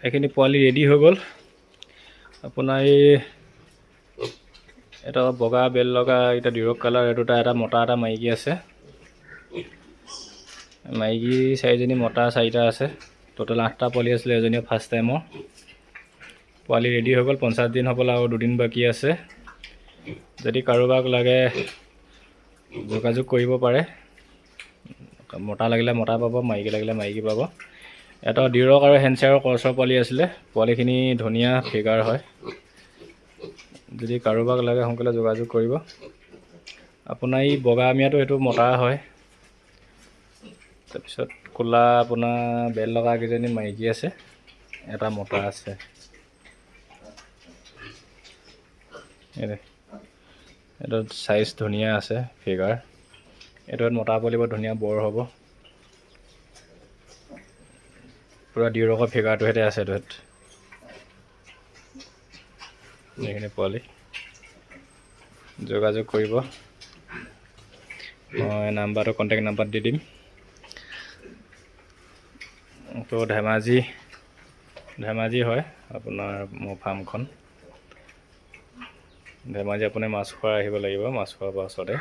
এইখিনি পোৱালি ৰেডি হৈ গ'ল। আপোনাৰ এই এটা বগা বেল লগা এটা ডিৰক কালাৰ, এই দুটা, এটা মতা এটা মাইকী আছে। মাইকী 4জনী, মতা 4টা আছে। টোটেল 8টা পোৱালি আছিলে, এজনীয়ে ফাৰ্ষ্ট টাইমৰ। পোৱালি ৰেডি হৈ গ'ল, 50 দিন হ'বলৈ আৰু 2 দিন বাকী আছে। যদি কাৰোবাক লাগে যোগাযোগ কৰিব পাৰে। মতা লাগিলে মতা পাব, মাইকী লাগিলে মাইকী পাব। এটা ডিৰক আৰু হেনচাৰৰ ক্ৰছৰ পোৱালি আছিলে। পোৱালিখিনি ধুনীয়া ফিগাৰ হয়। যদি কাৰোবাক লাগে সোনকালে যোগাযোগ কৰিব। আপোনাৰ এই বগা আমিয়াটো সেইটো মতা হয়। তাৰপিছত ক'লা আপোনাৰ বেল লগা কেইজনী মাইকী আছে, এটা মতা আছে। এইটো চাইজ ধুনীয়া আছে, ফিগাৰ। এইটো মতা পোৱালি বৰ ধুনীয়া বৰ হ'ব। পূৰা ডিৰকৰ ফিগাৰটো সৈতে আছে। এইখিনি পোৱালি যোগাযোগ কৰিব। মই নাম্বাৰটো কণ্টেক্ট নাম্বাৰ দি দিম। তো ধেমাজি হয় আপোনাৰ মোৰ ফাৰ্মখন। ধেমাজি আপুনি মাছখোৱা আহিব লাগিব, মাছখোৱাৰ পাছতে।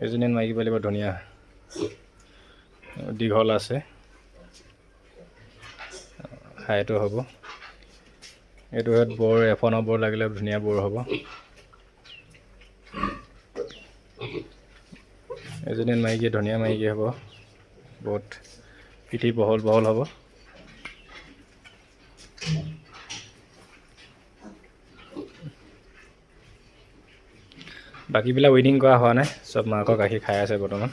এজনী মাইকী পোৱালি বৰ ধুনীয়া, দীঘল আছে, হাইটো হ'ব। এইটো ইয়াত বৰ F1ৰ বৰ লাগিলে ধুনীয়া বৰ হ'ব। এজনী মাইকী ধুনীয়া মাইকী হ'ব, বহুত পিঠি বহল হ'ব। বাকীবিলাক ৱেডিং কৰা হোৱা নাই, চব মাকৰ গাখীৰ খাই আছে বৰ্তমান।